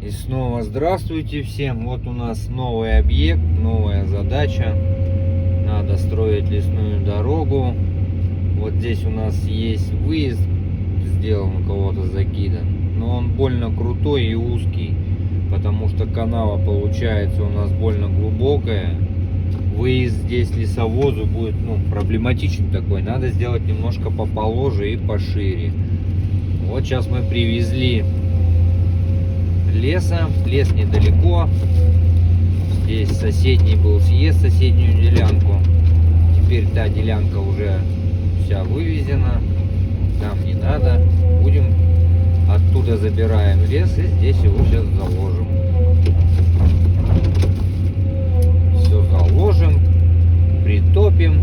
И снова здравствуйте всем. Вот у нас новый объект, новая задача. Надо строить лесную дорогу. Вот здесь у нас есть выезд, сделан у кого-то закидан. Но он больно крутой и узкий, потому что канава получается у нас больно глубокая. Выезд здесь лесовозу будет проблематичный такой. Надо сделать немножко поположе и пошире. Вот сейчас мы привезли леса. Лес недалеко. Здесь соседний был съезд, соседнюю делянку. Теперь та делянка уже вся вывезена. Там не надо. Будем оттуда забираем лес и здесь его сейчас заложим. Все заложим, притопим.